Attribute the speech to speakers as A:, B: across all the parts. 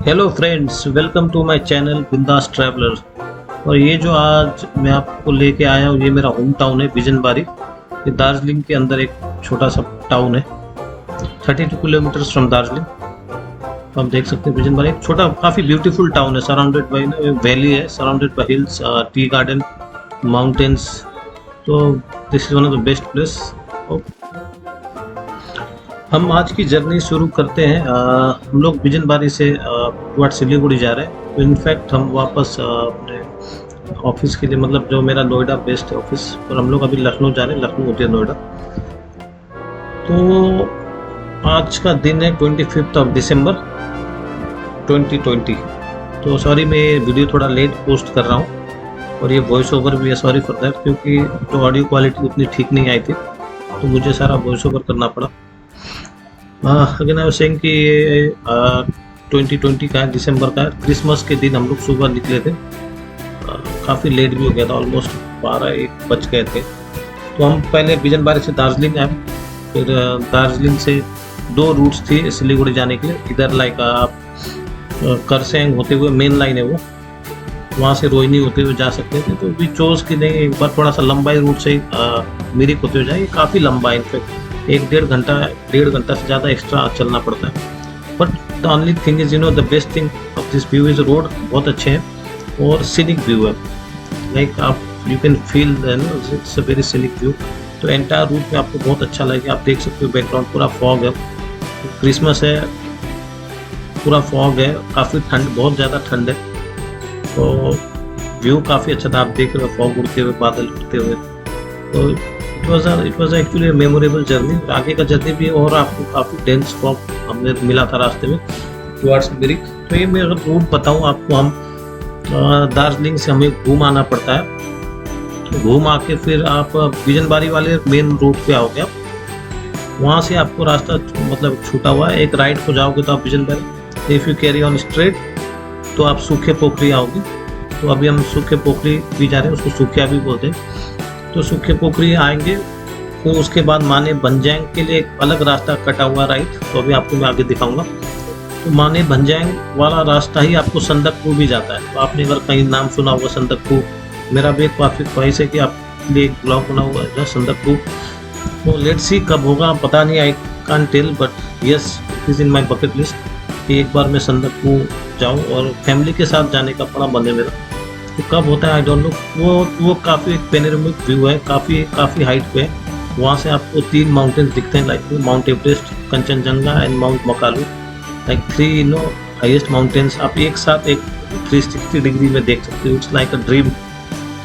A: Hello friends, welcome to my channel Bindaas traveller. और ये जो आज मैं आपको लेके आया हूँ, ये मेरा होम टाउन है बिजनबारी। ये दार्जिलिंग के अंदर एक छोटा सा टाउन है, 32 किलोमीटर्स फ्रॉम दार्जिलिंग। तो आप देख सकते हैं बिजनबारी एक छोटा काफ़ी ब्यूटीफुल टाउन है, सराउंडेड बाई वैली है, surrounded by hills, tea garden, mountains. तो this is one of the best place. हम आज की जर्नी शुरू करते हैं। हम लोग बिजनबारी से टुवर्ड सिलीगुड़ी जा रहे हैं। तो इनफैक्ट हम वापस अपने ऑफिस के लिए, मतलब जो मेरा नोएडा बेस्ड है ऑफिस, और हम लोग अभी लखनऊ जा रहे हैं, लखनऊ होते नोएडा। तो आज का दिन है 25 दिसंबर 2020। तो सॉरी, मैं ये वीडियो थोड़ा लेट पोस्ट कर रहा हूँ और ये वॉइस ओवर भी है, सॉरी फॉर दैट, क्योंकि जो ऑडियो क्वालिटी उतनी ठीक नहीं आई थी तो मुझे सारा वॉइस ओवर करना पड़ा। अगेन आई वाज सेइंग कि ये 2020 का है, दिसंबर का है। क्रिसमस के दिन हम लोग सुबह निकले थे, काफ़ी लेट भी हो गया था, ऑलमोस्ट 12-1 बज गए थे। तो हम पहले बिजनबारी से दार्जिलिंग आए, फिर दार्जिलिंग से 2 रूट्स थी सिलीगुड़ी जाने के लिए। इधर लाइक आप करसेंग होते हुए मेन लाइन है वो, वहाँ से रोहिनी होते हुए जा सकते थे। तो भी चोज कि नहीं, एक बार थोड़ा सा लंबाई रूट से मिरिक होते हुए जाए, काफ़ी लंबा है, इनफैक्ट 1-1.5 घंटा से ज़्यादा एक्स्ट्रा चलना पड़ता है। But the only thing is, the best thing of this view is road बहुत अच्छे हैं और सीनिक व्यू है। लाइक आप you can feel it's a very scenic view. तो एंटायर रूट में आपको बहुत अच्छा लगेगा। आप देख सकते हो बैकग्राउंड पूरा फॉग है, क्रिसमस है, पूरा फॉग है, काफ़ी ठंड, बहुत ज़्यादा ठंड है। तो व्यू काफ़ी अच्छा था, आप देख रहे हो फॉग उड़ते हुए, बादल उड़ते हुए। तो it was actually memorable journey. आगे का जर्नी भी, और आपको काफ़ी डेंस फॉग हमें मिला था रास्ते में टुवर्ड्स मिरिक। तो ये मैं अगर रूट बताऊँ आपको, हम दार्जिलिंग से हमें घूम आना पड़ता है। घूम आके फिर आप बिजनबारी वाले मेन रूट पे आओगे। आप वहाँ से आपको रास्ता मतलब छूटा हुआ है, एक राइट को जाओगे तो आप Bijanbari, if you carry on straight तो आप सूखे पोखरी आओगे। तो अभी हम सूखे पोखरी भी जा रहे हैं, उसको सूखिया भी बोलते हैं। तो सूखे पोखरी आएंगे, फिर उसके बाद माने भंजैंग के लिए एक अलग रास्ता कटा हुआ राइट, तो अभी आपको मैं आगे दिखाऊंगा। तो माने भंजैंग वाला रास्ता ही आपको संदकपू भी जाता है। तो आपने अगर कहीं नाम सुना होगा संदकपू, मेरा भी एक काफ़ी ख्वाहिश है कि आपके लिए एक ब्लॉग बना हुआ है संदकपू। तो लेट्स सी कब होगा पता नहीं, I can't tell, but yes it is in my bucket list कि एक बार मैं संदकपू जाऊँ, और फैमिली के साथ जाने का बड़ा मन है मेरा। तो कब होता है आई डोंट नो। वो काफ़ी एक पेनोरामिक व्यू है, काफ़ी हाइट पे है। वहाँ से आपको 3 माउंटेन्स दिखते हैं, like mount Everest, Kanchenjunga and mount Makalu, like 3 highest mountains आप एक साथ एक 360 डिग्री में देख सकते हो। It's like a dream.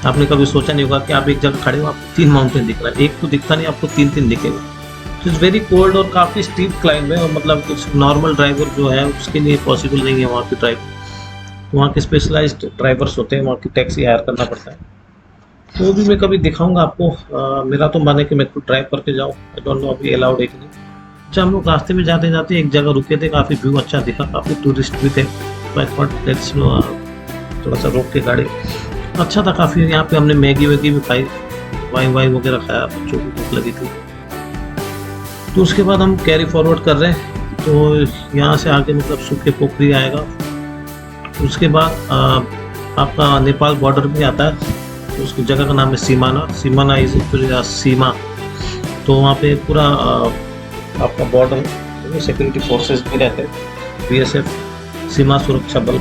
A: आपने कभी सोचा नहीं होगा कि आप एक जगह खड़े हो, आपको 3 माउंटेन दिख रहा है, एक तो दिखता नहीं, आपको 3 दिखेगा। तो इट्स वेरी कोल्ड और काफ़ी स्टीप क्लाइंब है, और मतलब कुछ नॉर्मल ड्राइवर जो है उसके लिए पॉसिबल नहीं है वहाँ की ड्राइव। वहाँ के स्पेशलाइज्ड ड्राइवर्स होते हैं, वहाँ की टैक्सी हायर करना पड़ता है। तो भी मैं कभी दिखाऊंगा आपको। मेरा तो मन है कि मैं खुद ड्राइव करके जाऊँ, आई डोंट नो अभी अलाउड है कि नहीं। अच्छा, हम लोग रास्ते में जाते जाते एक जगह रुके थे, काफ़ी व्यू अच्छा दिखा, काफ़ी टूरिस्ट भी थे। तो आई थॉट लेट्स थोड़ा सा रोक के गाड़ी, अच्छा था काफ़ी। यहाँ पे हमने मैगी वैगी भी खाई, वाई वगैरह खाया, बच्चों को भूख लगी थी। तो उसके बाद हम कैरी फॉरवर्ड कर रहे हैं। तो यहाँ से आगे मतलब सूखे पोखरी आएगा, उसके बाद आपका नेपाल बॉर्डर भी आता है। तो उसकी जगह का नाम है सीमाना इज एक्चुअली सीमा। तो वहाँ पे पूरा आपका बॉर्डर सिक्योरिटी फोर्सेस भी रहते हैं, बीएसएफ, सीमा सुरक्षा बल,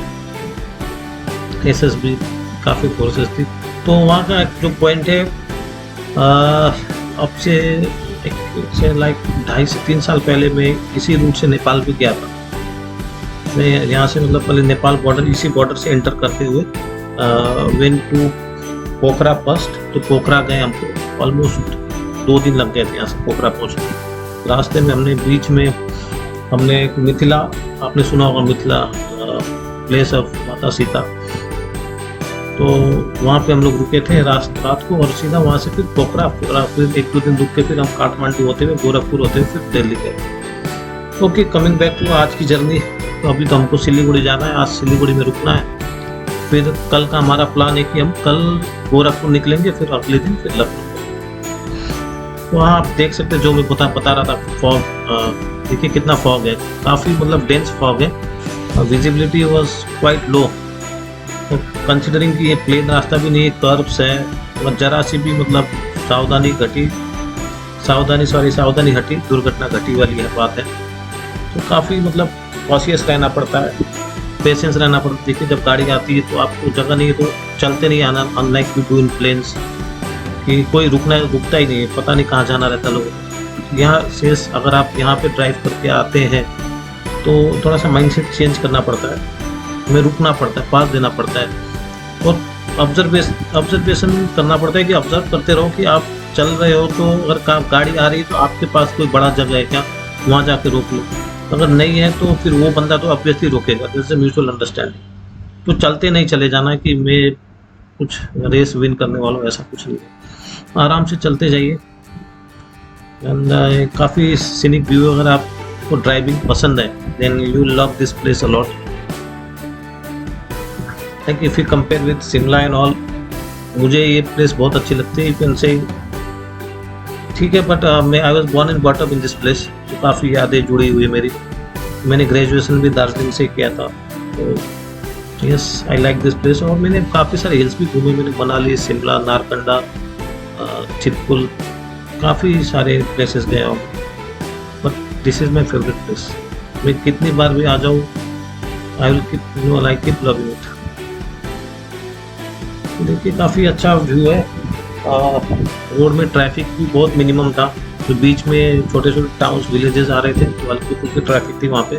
A: एसएसबी, काफ़ी फोर्सेस थी। तो वहाँ का एक जो पॉइंट है, अब से लाइक 2.5 से 3 साल पहले मैं इसी रूट से नेपाल भी गया था। मैं यहाँ से मतलब पहले नेपाल बॉर्डर, इसी बॉर्डर से एंटर करते हुए वेन टू पोखरा फर्स्ट। तो पोखरा गए, हमको ऑलमोस्ट 2 दिन लग गए थे यहाँ से पोखरा पहुँचने। रास्ते में हमने बीच में हमने मिथिला, आपने सुना होगा मिथिला, प्लेस ऑफ माता सीता। तो वहाँ पे हम लोग रुके थे रात को, और सीधा वहाँ से फिर पोखरा, फिर 1-2 दिन रुक के फिर हम काठमांडू होते हुए, गोरखपुर होते हुए फिर दिल्ली गए। ओके, कमिंग बैक टू आज की जर्नी। तो अभी तो हमको सिलीगुड़ी जाना है, आज सिलीगुड़ी में रुकना है। फिर कल का हमारा प्लान है कि हम कल गोरखपुर निकलेंगे, फिर अगले दिन फिर लखनऊ। तो हाँ, आप देख सकते हैं जो मैं बता रहा था, फॉग देखिए कितना फॉग है, काफ़ी मतलब डेंस फॉग है। विजिबिलिटी वॉज क्वाइट लो, तो कंसिडरिंग कि ये प्लेन रास्ता भी नहीं है, कर्व्स है, और जरा सी भी मतलब सावधानी हटी दुर्घटना घटी वाली है बात है। तो काफ़ी मतलब कॉशियस रहना पड़ता है, पेशेंस रहना पड़ता है। देखिए जब गाड़ी आती है तो आपको जगह नहीं है तो चलते नहीं आना, unlike you do in plains कि कोई रुकता ही नहीं है, पता नहीं कहाँ जाना रहता लोगों को। यहाँ से अगर आप यहाँ पे ड्राइव करके आते हैं तो थोड़ा सा माइंडसेट चेंज करना पड़ता है, हमें रुकना पड़ता है, पास देना पड़ता है और ऑब्जर्वेशन करना पड़ता है कि ऑब्जर्व करते रहो कि आप चल रहे हो तो अगर गाड़ी आ रही है तो आपके पास कोई बड़ा जगह है क्या, वहाँ जाके रोक लो। अगर नहीं है तो फिर वो बंदा तो ऑब्वियसली रोकेगा, दिस इज म्यूचुअल अंडरस्टैंडिंग। तो चलते नहीं चले जाना कि मैं कुछ रेस विन करने वाला हूँ, ऐसा कुछ नहीं है, आराम से चलते जाइए। एंड काफ़ी सीनिक व्यू, अगर आपको ड्राइविंग पसंद है then you love this place a lot. Like if you compare with Shimla and all, मुझे ये प्लेस बहुत अच्छी लगती है। यू कैन से ठीक है, बट मैं I was born and bought up in this place, तो काफ़ी यादें जुड़ी हुई है मेरी। मैंने ग्रेजुएशन भी दार्जिलिंग से किया था, तो yes I like this place. और मैंने काफ़ी सारे हिल्स भी घूमे, मैंने मनाली, शिमला, नारकंडा, चितकुल, काफ़ी सारे प्लेसेस गया हूँ, but this is my favourite place. मैं कितनी बार भी आ जाऊँ, I will keep loving it. देखिए काफ़ी अच्छा व्यू है, रोड में ट्रैफिक भी बहुत मिनिमम था, तो बीच में छोटे छोटे टाउन्स विलेजेस आ रहे थे, तो हल्की फुल्की ट्रैफिक थी वहाँ पे।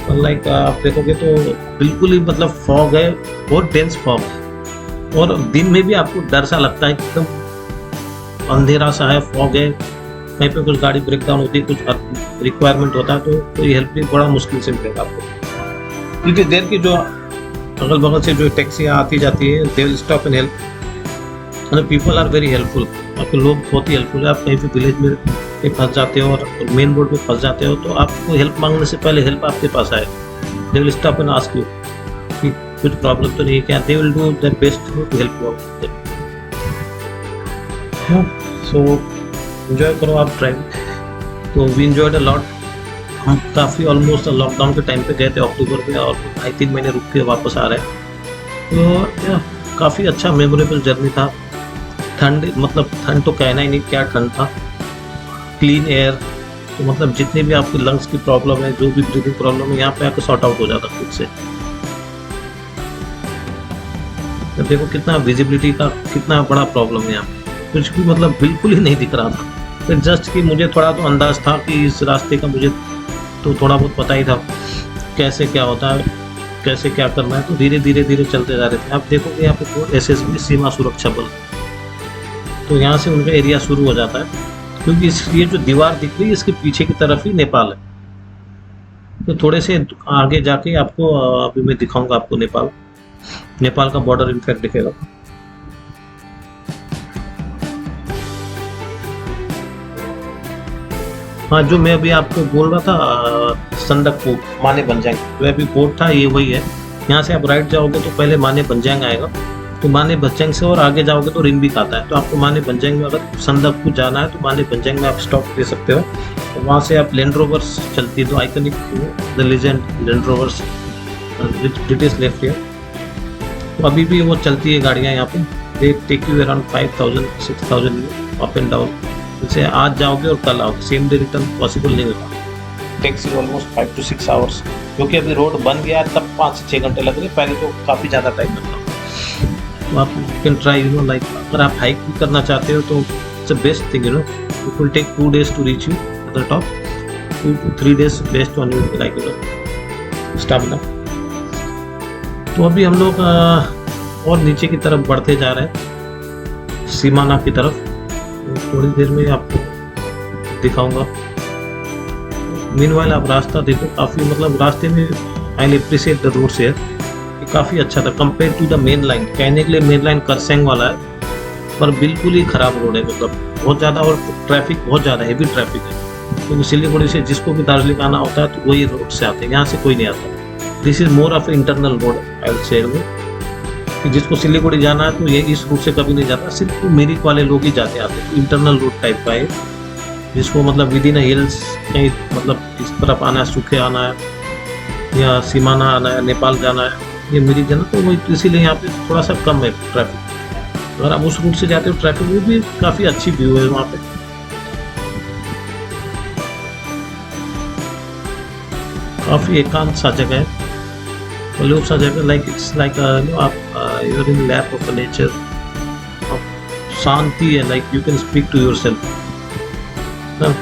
A: और लाइक आप देखोगे तो बिल्कुल ही मतलब फॉग है, बहुत डेंस फॉग है, और दिन में भी आपको डर सा लगता है, एकदम अंधेरा सा है, फॉग है, कहीं पे कुछ गाड़ी ब्रेक डाउन होती है, कुछ रिक्वायरमेंट होता है तो कोई हेल्प भी बड़ा मुश्किल से मिलेगा आपको, क्योंकि देर की जो अगल बगल से जो टैक्सी आती जाती है, दे विल स्टॉप एंड हेल्प, मतलब पीपल आर वेरी हेल्पफुल। आपके लोग बहुत ही हेल्पफुल है। आप कहीं पे विलेज में फंस जाते हो और मेन रोड पे फंस जाते हो तो आपको हेल्प मांगने से पहले हेल्प आपके पास आए, they will stop and ask you कि कुछ प्रॉब्लम तो नहीं है क्या, they will do their best to help you out. So enjoy करो आप ड्राइव। तो वी एंजॉयड अ लॉट। हम काफ़ी ऑलमोस्ट लॉकडाउन के टाइम पे गए थे अक्टूबर में, और 2-3 महीने रुक के वापस आ रहे हैं। तो काफ़ी अच्छा मेमोरेबल जर्नी था। ठंड तो कहना ही नहीं, क्या ठंड था, क्लीन एयर, तो मतलब जितने भी आपके लंग्स की प्रॉब्लम है, जो भी ब्रीदिंग प्रॉब्लम है, यहाँ पे आकर सॉर्ट आउट हो जाता खुद से। तो देखो कितना विजिबिलिटी का कितना बड़ा प्रॉब्लम है यहाँ, कुछ भी मतलब बिल्कुल ही नहीं दिख रहा था। फिर जस्ट कि मुझे थोड़ा तो अंदाज था कि इस रास्ते का मुझे तो थोड़ा बहुत पता ही था कैसे क्या होता है, कैसे क्या करना है, तो धीरे धीरे चलते जा रहे थे। आप देखोगे यहाँ पे तो SSB सीमा सुरक्षा बल, तो यहाँ से उनका एरिया शुरू हो जाता है, क्योंकि ये जो दीवार दिख रही है इसके पीछे की तरफ ही नेपाल है। तो थोड़े से आगे जाके आपको अभी मैं दिखाऊंगा आपको नेपाल का बॉर्डर इनफैक्ट दिखेगा। हाँ, जो मैं अभी आपको बोल रहा था संदकपू माने बंजांग, जो अभी बोर्ड था ये वही है। यहाँ से आप राइट जाओगे तो पहले माने बंजांग आएगा, तो माने बंजांग से और आगे जाओगे तो रिम्बिक आता है। तो आपको माने बंजांग में अगर संदकपू जाना है तो माने बंजांग में आप स्टॉप ले सकते हो। तो वहाँ से आप लैंड रोवर्स चलती है, तो iconic the legend Land Rovers British left here, तो अभी भी वो चलती है गाड़ियाँ यहाँ पे। They take you around 5,000-6,000 up and down. जैसे आज जाओगे और कल आओगे, सेम डे रिटर्न पॉसिबल नहीं होगा। Takes you almost 5 to 6 hours, क्योंकि अभी रोड बन गया है, तब 5 से 6 घंटे लग रहे, पहले तो काफ़ी ज़्यादा टाइम लगता। तो आप कैन ट्राई, लाइक अगर आप हाइक भी करना चाहते हो तो it's a best thing, it will take 2 days to reach you at the top, 2 to 3 days based on you like stamina. तो अभी हम लोग और नीचे की तरफ बढ़ते जा रहे हैं, सीमाना की तरफ। थोड़ी देर में आपको दिखाऊंगा। मीनवाइल आप रास्ता देखो, काफ़ी मतलब रास्ते में I appreciate the roads here, काफ़ी अच्छा था compare to the main line. कहने के लिए मेन लाइन करसेंग वाला है, पर बिल्कुल ही ख़राब रोड है, मतलब बहुत ज़्यादा, और ट्रैफिक बहुत ज़्यादा हैवी ट्रैफिक है। क्योंकि सिलीगुड़ी से जिसको भी दार्जिलिंग आना होता है तो वही रोड से आते हैं, यहाँ से कोई नहीं आता। This is more of internal road I will say, कि जिसको सिलीगुड़ी जाना है तो ये इस रूट से कभी नहीं जाता, सिर्फ मिरिक वाले लोग ही जाते आते हैं। इंटरनल रूट टाइप का है, जिसको मतलब विद इन हिल्स कहीं मतलब इस तरफ आना है, सूखे आना है, या सीमाना आना है, नेपाल जाना है, ये मेरी जन तो वही, इसीलिए यहाँ पे थोड़ा सा कम है ट्रैफिक। अगर आप उस रूट से जाते हो ट्रैफिक वो भी काफ़ी अच्छी व्यू है वहाँ पे। काफ़ी एकांत सा जगह है, लोग सा जगह, लाइक इट्स लाइक आप you're in lap of nature, शांति है, like you can speak to yourself.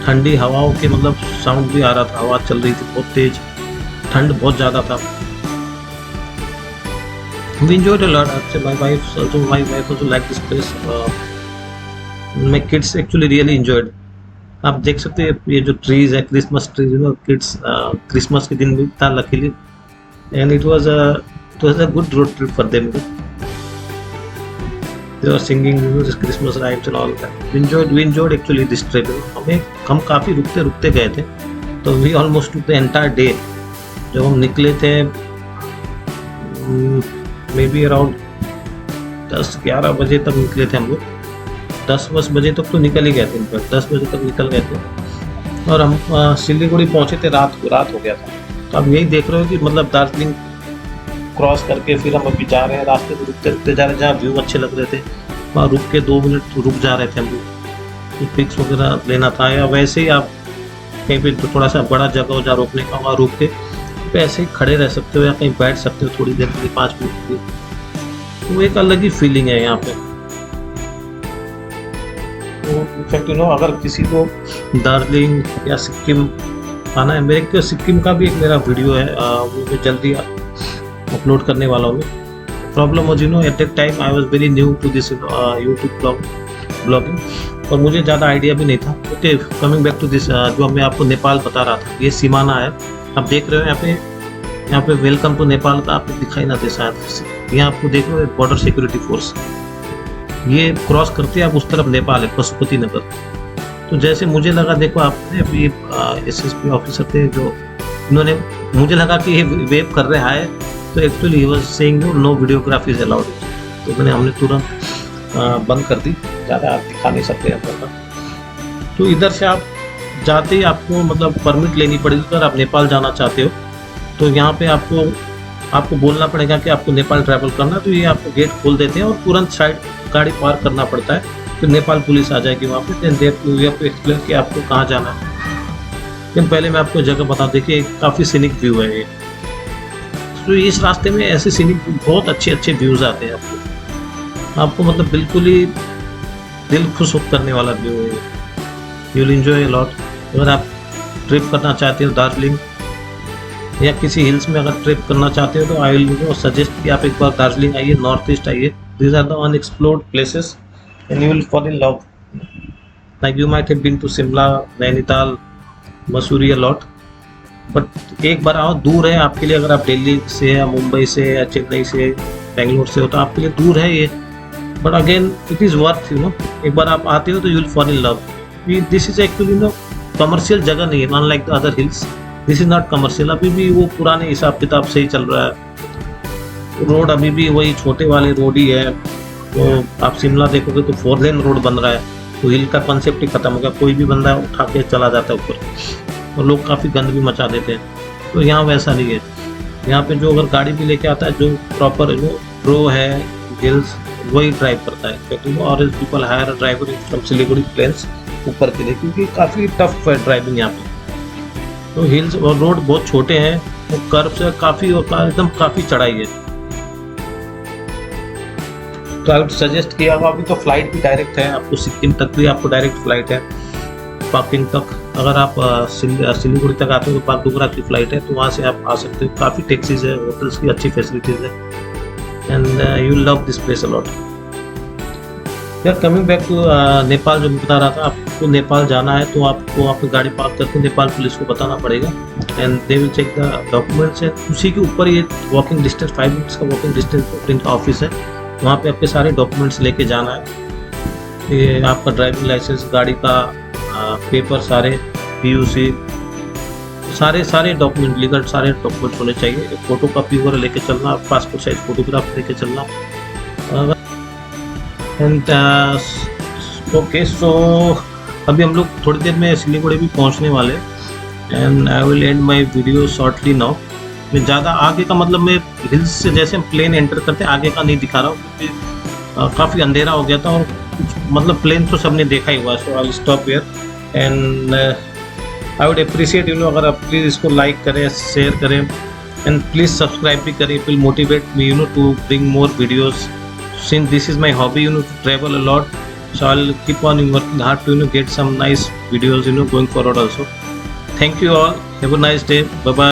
A: ठंडी हवाओं के मतलब साउंड भी आ रहा था, हवा चल रही थी बहुत तेज, ठंड बहुत ज़्यादा था। We enjoyed a lot. Actually, my wife also liked this place. My kids actually really enjoyed. आप देख सकते हैं ये जो ट्रीज है, क्रिसमस ट्रीज, किड्स क्रिसमस के दिन भी था luckily, and it was a good road trip for them. They were singing this Christmas rhymes and all that. We enjoyed actually this trip. हम काफ़ी रुकते गए थे, तो we almost took the entire day. जब हम निकले थे मे बी अराउंड 10-11 बजे तक निकले थे हम लोग, 10-10 बजे तक तो निकल ही गए थे, इनफैक्ट 10 बजे तक निकल गए थे, और हम सिलीगुड़ी पहुँचे थे रात हो गया था। तो अब यही देख रहे हो कि मतलब दार्जिलिंग क्रॉस करके फिर हम अभी जा रहे हैं, रास्ते में रुकते जा रहे हैं, जहाँ व्यू अच्छे लग रहे थे वहाँ रुक के 2 मिनट रुक जा रहे थे हम लोग, तो पिक्स वगैरह लेना था, या वैसे ही आप कहीं पे तो थोड़ा सा बड़ा जगह हो जहाँ रोकने का, वहाँ रुक के ऐसे ही खड़े रह सकते हो या कहीं बैठ सकते हो थोड़ी देर के लिए, 5 मिनट के लिए, तो एक अलग ही फीलिंग है यहाँ पे। तो इनफैक्ट अगर किसी को दार्जिलिंग या सिक्किम आना है, मेरे को सिक्किम का भी एक मेरा वीडियो है, वो मैं जल्दी अपलोड करने वाला हूँ। प्रॉब्लम हो at that time I was very new to this YouTube blogging, और मुझे ज़्यादा आइडिया भी नहीं था। Okay, coming back to this, जो मैं आपको नेपाल बता रहा था, ये सीमाना है, आप देख रहे हो यहाँ पे वेलकम टू नेपाल का आपको दिखाई ना दे शायद, यहाँ आपको देख रहे हो बॉर्डर सिक्योरिटी फोर्स, ये क्रॉस करते हैं आप उस तरफ नेपाल है, पशुपति नगर। तो जैसे मुझे लगा, देखो आपने अभी SSP ऑफिसर थे जो, इन्होंने, मुझे लगा कि ये वेव कर रहे हैं, तो actually he was saying no videography is allowed, तो हमने तुरंत बंद कर दी, ज़्यादा आप दिखा नहीं सकते अंदर का। तो इधर से आप जाते ही आपको मतलब परमिट लेनी पड़ेगी, अगर आप नेपाल जाना चाहते हो तो यहाँ पे आपको बोलना पड़ेगा कि आपको नेपाल ट्रैवल करना, तो ये आपको गेट खोल देते हैं और तुरंत साइड गाड़ी पार्क करना पड़ता है, फिर नेपाल पुलिस आ जाएगी वहाँ पे, देन दे आपको एक्सप्लेन कि आपको कहाँ जाना है। लेकिन पहले मैं आपको जगह बता दें कि काफ़ी सीनिक व्यू है ये, तो इस रास्ते में ऐसे सीनिक बहुत अच्छे व्यूज़ आते हैं आपको मतलब बिल्कुल ही दिल खुश करने वाला व्यू है, you will enjoy a lot. अगर आप ट्रिप करना चाहते हो दार्जिलिंग या किसी हिल्स में अगर ट्रिप करना चाहते हो, तो आई विल सजेस्ट कि आप एक बार दार्जिलिंग आइए, नॉर्थ ईस्ट आइए, these are the unexplored places and you will fall in love, like you might have been to Shimla, Nainital, Mussoorie a lot, but एक बार आओ, दूर है आपके लिए, अगर आप दिल्ली से या मुंबई से या चेन्नई से, बेंगलोर से हो, तो आपके लिए दूर है ये, but again it is worth, एक बार आप आते हो तो you will fall in love. This is actually commercial जगह नहीं है, not like the other hills, this is not commercial, अभी भी वो पुराने हिसाब किताब से ही चल रहा है, रोड अभी भी वही छोटे वाले रोड ही है। तो आप शिमला देखोगे तो 4 लेन रोड बन रहा है, तो हिल का कंसेप्ट ही खत्म हो गया, कोई भी बंदा उठा के चला जाता है ऊपर, और लोग काफ़ी गंद भी मचा देते हैं। तो यहाँ वैसा नहीं है, यहाँ पे जो अगर गाड़ी भी लेके आता है, जो प्रॉपर जो प्रो है हिल्स, वही ड्राइव करता है, और people hire a driver from Siliguri plains ऊपर के लिए, क्योंकि काफ़ी टफ है ड्राइविंग यहाँ पे। तो हिल्स और रोड बहुत छोटे हैं, वो कर्व से काफ़ी और एकदम काफ़ी चढ़ाई है, तो आई वुड सजेस्ट किया। अभी तो फ्लाइट भी डायरेक्ट है, आपको सिक्किम तक भी आपको डायरेक्ट फ्लाइट है, पाकिंग तक। अगर आप सिलीगुड़ी तक आते हो तो पाकडोगरा की फ़्लाइट है, तो वहाँ से आप आ सकते हो, काफ़ी टैक्सीज है, होटल्स की अच्छी फैसिलिटीज़ है, and you love this place a lot. यार कमिंग बैक टू नेपाल, जो मैं बता रहा था, आपको नेपाल जाना है तो आपको वहाँ पे गाड़ी पार्क करके नेपाल पुलिस को बताना पड़ेगा, and they will check the documents. उसी के ऊपर ये वॉकिंग डिस्टेंस 5 मिनट्स का वॉकिंग डिस्टेंस पर इनका ऑफिस है, वहाँ पे आपके सारे डॉक्यूमेंट्स लेके जाना है, ये आपका ड्राइविंग लाइसेंस, गाड़ी का पेपर, सारे PUC, सारे डॉक्यूमेंट, लीगल सारे डॉक्यूमेंट्स होने चाहिए, फोटो कॉपी वगैरह लेके चलना, पासपोर्ट साइज फोटोग्राफ लेके चलना। एंड ओके, सो अभी हम लोग थोड़ी देर में सिलीगुड़ी भी पहुंचने वाले, and I will and my video shortly now. मैं ज़्यादा आगे का मतलब मैं हिल्स से जैसे हम प्लेन एंटर करते आगे का नहीं दिखा रहा हूँ, क्योंकि काफ़ी अंधेरा हो गया था और मतलब प्लेन तो सबने देखा ही हुआ। So I stop here and I would appreciate अगर आप प्लीज़ इसको लाइक करें, शेयर करें एंड प्लीज़ सब्सक्राइब भी करें। It will motivate me to bring more videos since this is my hobby to travel a lot, so I'll keep on working hard to get some nice videos going forward also. Thank you all, have a nice day, bye bye.